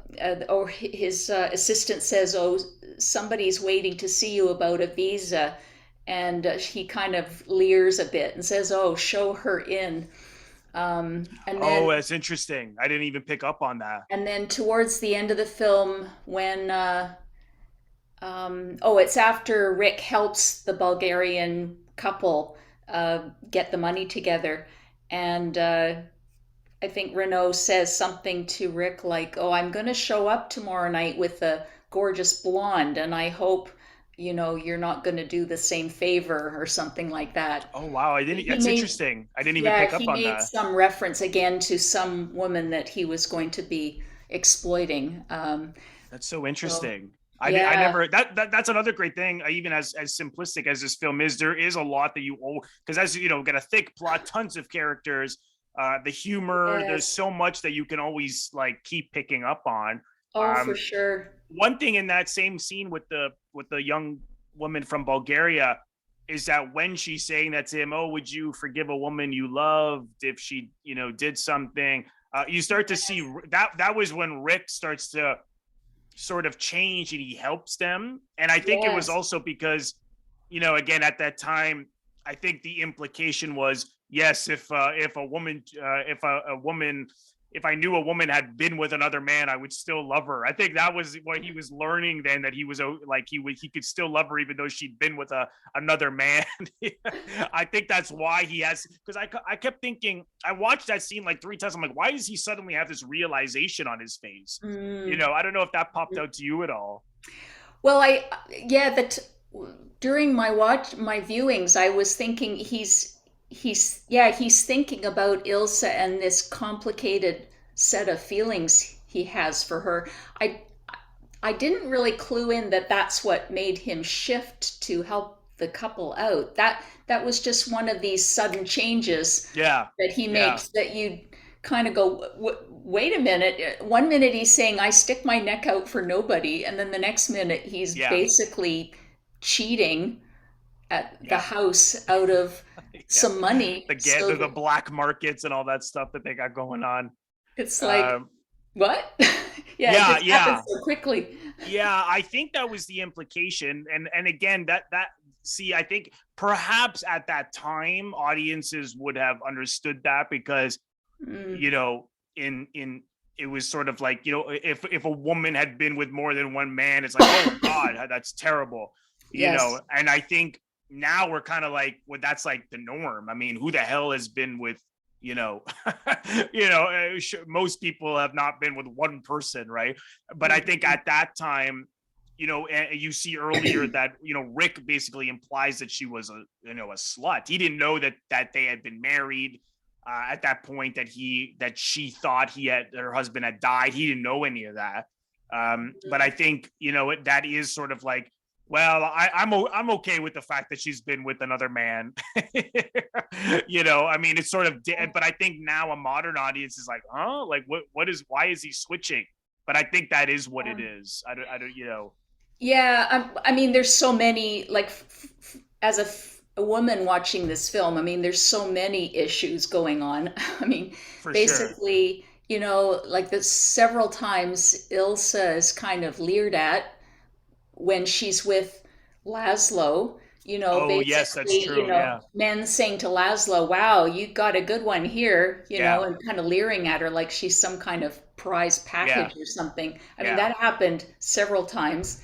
Speaker 2: or his assistant says, oh, somebody's waiting to see you about a visa. And he kind of leers a bit and says, oh, show her in. And then
Speaker 1: Oh, that's interesting. I didn't even pick up on that.
Speaker 2: towards the end of the film, when it's after Rick helps the Bulgarian couple get the money together, and I think Renault says something to Rick like, "Oh, I'm going to show up tomorrow night with a gorgeous blonde, and I hope." You're not going to do the same favor or something like that.
Speaker 1: Oh, wow. I didn't
Speaker 2: He
Speaker 1: That's
Speaker 2: made,
Speaker 1: interesting. I didn't even
Speaker 2: yeah,
Speaker 1: pick up
Speaker 2: he
Speaker 1: on
Speaker 2: made
Speaker 1: that.
Speaker 2: some reference again to some woman that he was going to be exploiting.
Speaker 1: That's so
Speaker 2: So,
Speaker 1: interesting. I
Speaker 2: yeah,
Speaker 1: never that's another great thing. Even as simplistic as this film is, there is a lot that you owe, because, as you know, got a thick plot, tons of characters, the humor. There's
Speaker 2: yes.
Speaker 1: so much that you can always like keep picking up on.
Speaker 2: Oh, for
Speaker 1: Um,
Speaker 2: sure.
Speaker 1: One thing in that same scene with the young woman from Bulgaria is that when she's saying that to him, "Oh, would you forgive a woman you loved if she, did something?" You start to see that was when Rick starts to sort of change and he helps them. And I think it was
Speaker 2: Yes.
Speaker 1: also because again, at that time, I think the implication was, yes, if a woman, if a woman, if I knew a woman had been with another man, I would still love her. I think that was what he was learning then, that he was like he could still love her even though she'd been with another man. I think that's why he has, because I kept thinking, I watched that scene like three times. I'm like, why does he suddenly have this realization on his face?
Speaker 2: Mm.
Speaker 1: I don't know if that popped out to you at all.
Speaker 2: Well, yeah, that during my viewings, I was thinking he's thinking about Ilsa and this complicated set of feelings he has for her. I I didn't really clue in that that's what made him shift to help the couple out. That was just one of these sudden changes
Speaker 1: Yeah,
Speaker 2: that he
Speaker 1: yeah,
Speaker 2: makes that you kind of go, wait a minute. One minute he's saying, I stick my neck out for nobody. And then the next minute he's
Speaker 1: yeah,
Speaker 2: basically cheating at the
Speaker 1: yeah,
Speaker 2: house out of
Speaker 1: yeah.
Speaker 2: some money. So
Speaker 1: The black markets and all that stuff that they got going on.
Speaker 2: it's like,
Speaker 1: Um,
Speaker 2: what? Yeah, it
Speaker 1: yeah,
Speaker 2: just happens
Speaker 1: yeah,
Speaker 2: so quickly.
Speaker 1: yeah. I think that was the implication, and again, that see, I think perhaps at that time audiences would have understood that, because
Speaker 2: Mm,
Speaker 1: you know, in it was sort of like, if a woman had been with more than one man, it's like, oh God, that's terrible.
Speaker 2: yes.
Speaker 1: And I think now we're kind of like, well, that's like the norm. I mean, who the hell has been with, you know, most people have not been with one person, right? But I think
Speaker 2: Mhm.
Speaker 1: at that time, you see earlier that, Rick basically implies that she was a slut. He didn't know that they had been married at that point, that she thought her husband had died. He didn't know any of that. But I think, that is sort of like, well, I'm okay with the fact that she's been with another man. I mean, it's sort of, but I think now a modern audience is like, huh, like why is he switching? But I think that is what it
Speaker 2: Um,
Speaker 1: is. I don't,
Speaker 2: Yeah, I mean, there's so many, like, as a woman watching this film, I mean, there's so many issues going on. I mean,
Speaker 1: for sure.
Speaker 2: basically, like the several times Ilsa is kind of leered at when she's with Laszlo,
Speaker 1: Oh, yes, that's
Speaker 2: basically,
Speaker 1: true. Yeah,
Speaker 2: men saying to Laszlo, wow, you got a good one here,
Speaker 1: yeah,
Speaker 2: and kind of leering at her like she's some kind of prize
Speaker 1: yeah,
Speaker 2: package or something. I mean,
Speaker 1: yeah,
Speaker 2: that happened several times.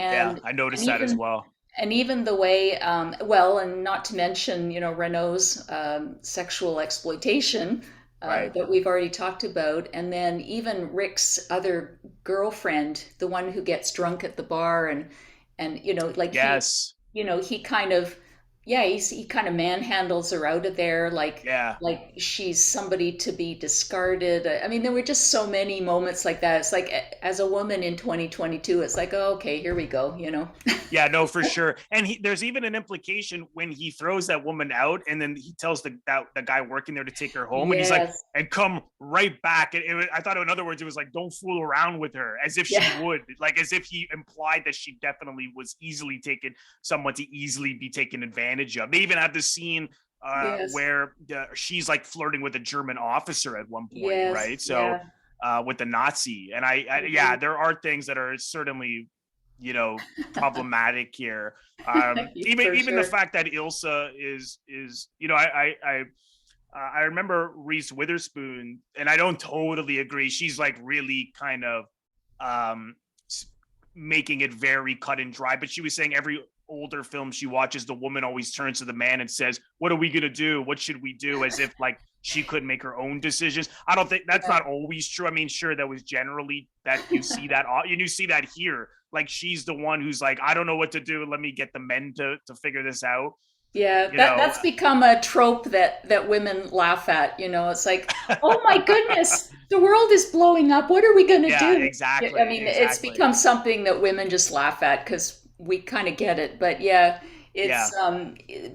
Speaker 1: yeah.
Speaker 2: And
Speaker 1: I
Speaker 2: and
Speaker 1: noticed that as
Speaker 2: even
Speaker 1: well.
Speaker 2: and even the way, well, and not to mention, Renault's sexual exploitation
Speaker 1: Right.
Speaker 2: that we've already talked about, and then even Rick's other girlfriend, the one who gets drunk at the bar, and like
Speaker 1: Yes.
Speaker 2: he kind of, yeah, he kind of manhandles her out of there,
Speaker 1: Yeah.
Speaker 2: like she's somebody to be discarded. I mean, there were just so many moments like that. It's like, as a woman in 2022, it's like, oh, okay, here we go.
Speaker 1: Yeah, no, for sure. And there's even an implication when he throws that woman out, and then he tells the guy working there to take her home, and he's like,
Speaker 2: Yes.
Speaker 1: and come right back. I thought, in other words, it was like, don't fool around with her, as if she
Speaker 2: Yeah.
Speaker 1: would, like as if he implied that she definitely was easily taken, someone to easily be taken advantage of. They even have this scene
Speaker 2: Yes.
Speaker 1: where she's like flirting with a German officer at one point,
Speaker 2: Yes.
Speaker 1: right? So
Speaker 2: Yeah.
Speaker 1: with the Nazi, and yeah,
Speaker 2: Mhm.
Speaker 1: there are things that are certainly, you know problematic here.
Speaker 2: For
Speaker 1: Even the
Speaker 2: sure.
Speaker 1: fact that Ilsa is I remember Reese Witherspoon, and I don't totally agree. She's like really kind of um making it very cut and dry, but she was saying every older film she watches, the woman always turns to the man and says, what are we going to do, what should we do, as if like she couldn't make her own decisions. I don't think that's
Speaker 2: Yeah.
Speaker 1: not always true. I mean, sure, that was generally that you see that, you see that here, like she's the one who's like, I don't know what to do, let me get the men to figure this out,
Speaker 2: Yeah,
Speaker 1: you
Speaker 2: that
Speaker 1: know
Speaker 2: that's become a trope that women laugh at. It's like, oh my goodness, the world is blowing up. What are we going to
Speaker 1: yeah,
Speaker 2: do? Yeah, I
Speaker 1: exactly,
Speaker 2: mean, it's
Speaker 1: exactly.
Speaker 2: become something that women just laugh at because we kind of get it. But yeah,
Speaker 1: Yeah,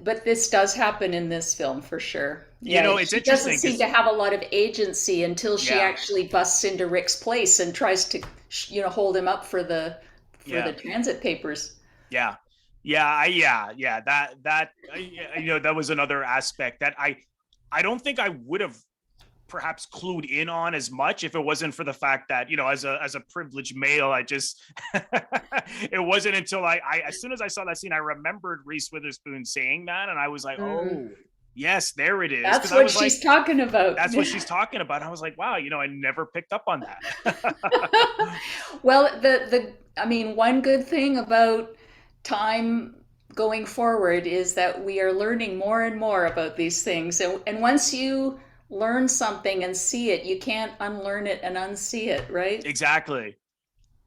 Speaker 2: but this does happen in this film for sure. Yeah,
Speaker 1: it's
Speaker 2: she doesn't
Speaker 1: interesting
Speaker 2: seem to
Speaker 1: because,
Speaker 2: have a lot of agency until she
Speaker 1: yeah,
Speaker 2: actually busts into Rick's place and tries to, hold him up for the
Speaker 1: yeah,
Speaker 2: transit papers.
Speaker 1: yeah, yeah, that that was another aspect that I don't think I would have perhaps clued in on as much if it wasn't for the fact that, as a privileged male, I just it wasn't until I as soon as I saw that scene, I remembered Reese Witherspoon saying that, and I was like,
Speaker 2: Mm.
Speaker 1: oh yes, there it is.
Speaker 2: That's
Speaker 1: Because I
Speaker 2: what
Speaker 1: was like,
Speaker 2: she's talking about.
Speaker 1: that's what she's talking about. I was like, wow, I never picked up on that.
Speaker 2: Well, I mean, one good thing about time going forward is that we are learning more and more about these things. And once you learn something and see it, you can't unlearn it and unsee it, right?
Speaker 1: Exactly.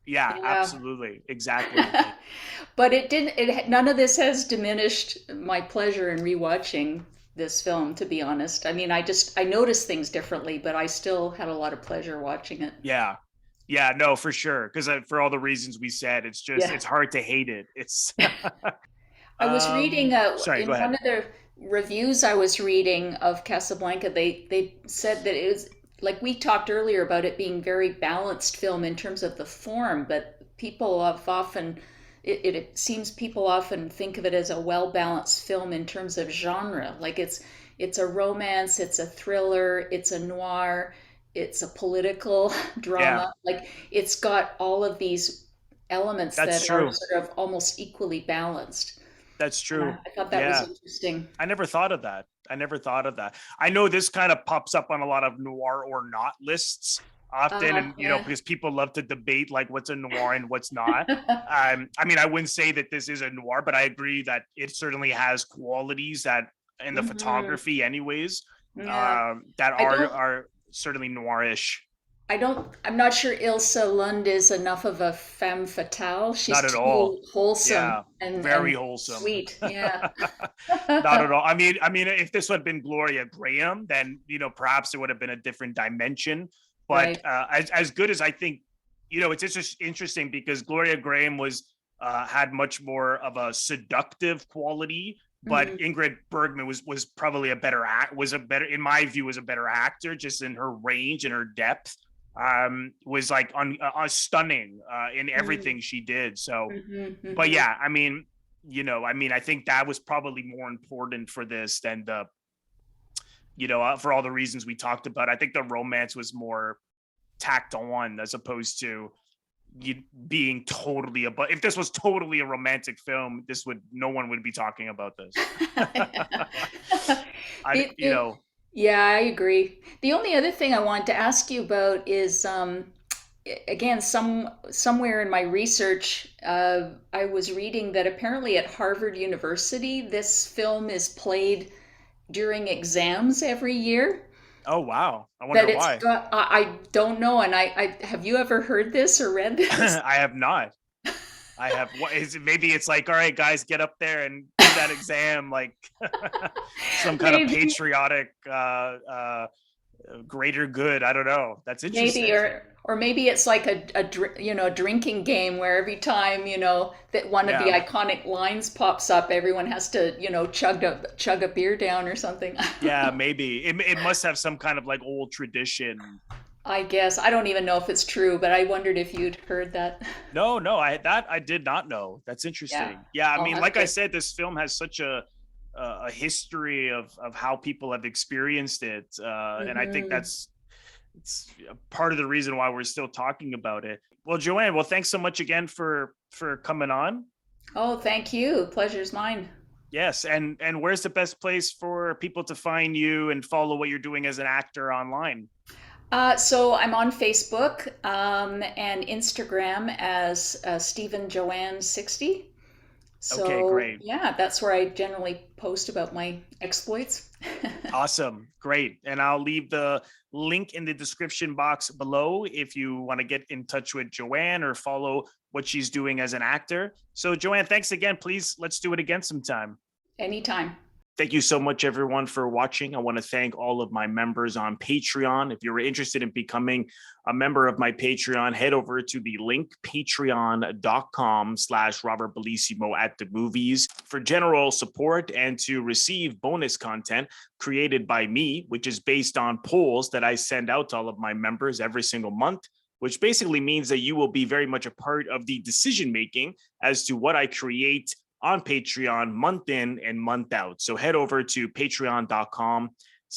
Speaker 1: Yeah,
Speaker 2: Yeah.
Speaker 1: absolutely. Exactly.
Speaker 2: But it didn't, none of this has diminished my pleasure in rewatching this film, to be honest. I mean, I noticed things differently, but I still had a lot of pleasure watching it.
Speaker 1: Yeah. Yeah, no, for sure. Because for all the reasons we said,
Speaker 2: Yeah.
Speaker 1: it's hard to hate it. It's
Speaker 2: I was reading
Speaker 1: sorry, go
Speaker 2: in one
Speaker 1: ahead.
Speaker 2: of the reviews I was reading of Casablanca, they said that it was like we talked earlier about it being very balanced film in terms of the form, but people have often it seems people often think of it as a well balanced film in terms of genre. Like it's a romance, it's a thriller, it's a noir, it's a political
Speaker 1: Yeah,
Speaker 2: drama. Like it's got all of these elements
Speaker 1: that's
Speaker 2: that are
Speaker 1: true.
Speaker 2: sort of almost equally balanced.
Speaker 1: That's
Speaker 2: And
Speaker 1: true.
Speaker 2: I thought that was
Speaker 1: Yeah.
Speaker 2: interesting.
Speaker 1: I never thought of that. I never thought of that. I know this kind of pops up on a lot of noir or not lists often, and
Speaker 2: Yeah.
Speaker 1: because people love to debate like what's a noir and what's not. I mean, I wouldn't say that this is a noir, but I agree that it certainly has qualities that in the
Speaker 2: Hmm.
Speaker 1: photography, anyways,
Speaker 2: Yeah.
Speaker 1: that
Speaker 2: I don't
Speaker 1: are certainly noirish.
Speaker 2: I'm not sure Ilse Lund is enough of a femme fatale.
Speaker 1: Not
Speaker 2: She's
Speaker 1: at all.
Speaker 2: too wholesome
Speaker 1: Yeah, very
Speaker 2: and
Speaker 1: wholesome.
Speaker 2: sweet. Yeah.
Speaker 1: Not at all. I mean, if this had been Gloria Graham, then perhaps it would have been a different dimension. But
Speaker 2: Right.
Speaker 1: as good as I think, it's just interesting because Gloria Graham had much more of a seductive quality, but
Speaker 2: Hmm.
Speaker 1: Ingrid Bergman was probably a better act was a better in my view was a better actor just in her range and her depth. Was like stunning in
Speaker 2: Hmm.
Speaker 1: everything she did. So,
Speaker 2: Hmm.
Speaker 1: but
Speaker 2: Hmm.
Speaker 1: yeah, I mean, I think that was probably more important for this than for all the reasons we talked about. I think the romance was more tacked on as opposed to you being totally but if this was totally a romantic film, no one would be talking about this. I,
Speaker 2: The, the, yeah, I agree. The only other thing I wanted to ask you about is again, somewhere in my research, I was reading that apparently at Harvard University, this film is played during exams every year.
Speaker 1: oh wow, I wonder
Speaker 2: That it's
Speaker 1: why.
Speaker 2: got, I don't know, and I have you ever heard this or read this?
Speaker 1: I have not. I have what is it, maybe it's like, all right guys, get up there and do that exam like some kind of
Speaker 2: Maybe,
Speaker 1: patriotic greater good. I don't know. That's
Speaker 2: maybe,
Speaker 1: interesting.
Speaker 2: or maybe it's like a drinking game where every time that one of the
Speaker 1: Yeah.
Speaker 2: iconic lines pops up, everyone has to chug a beer down or something.
Speaker 1: Yeah, maybe. It must have some kind of like old tradition.
Speaker 2: I guess I don't even know if it's true, but I wondered if you'd heard that.
Speaker 1: No, no, I did not know. That's
Speaker 2: Yeah,
Speaker 1: interesting. Yeah, I
Speaker 2: I'll
Speaker 1: mean,
Speaker 2: have
Speaker 1: like I
Speaker 2: to.
Speaker 1: said, this film has such a history of how people have experienced it, and I think
Speaker 2: Hmm.
Speaker 1: it's part of the reason why we're still talking about it. Well, Joanne, well, thanks so much again for coming on.
Speaker 2: Oh, thank you. Pleasure's mine.
Speaker 1: Yes, and where's the best place for people to find you and follow what you're doing as an actor online?
Speaker 2: So I'm on Facebook and Instagram as Stephen Joanne 60.
Speaker 1: Okay,
Speaker 2: So
Speaker 1: great.
Speaker 2: yeah, that's where I generally post about my exploits.
Speaker 1: Awesome. Great. And I'll leave the link in the description box below if you want to get in touch with Joanne or follow what she's doing as an actor. So, Joanne, thanks again. Please, let's do it again sometime.
Speaker 2: Anytime.
Speaker 1: Thank you so much, everyone, for watching. I want to thank all of my members on Patreon. If you're interested in becoming a member of my Patreon, head over to the link patreon.com/Robert Bellissimo at the movies for general support and to receive bonus content created by me, which is based on polls that I send out to all of my members every single month, which basically means that you will be very much a part of the decision making as to what I create on Patreon month in and month out. So head over to patreon.com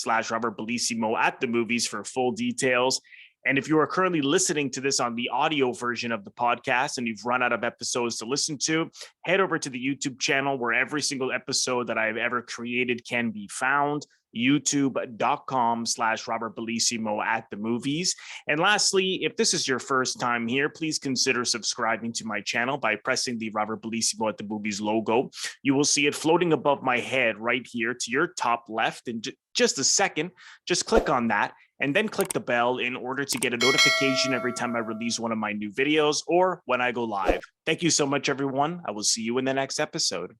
Speaker 1: YouTube.com/Robert Bellissimo at the movies for full details. And if you are currently listening to this on the audio version of the podcast and you've run out of episodes to listen to, head over to the YouTube channel where every single episode that I've ever created can be found. YouTube.com/Robert Bellissimo at the movies. And lastly, if this is your first time here, please consider subscribing to my channel by pressing the Robert Bellissimo at the movies logo. You will see it floating above my head right here to your top left in just a second. Just click on that and then click the bell in order to get a notification every time I release one of my new videos or when I go live. Thank you so much, everyone. I will see you in the next episode.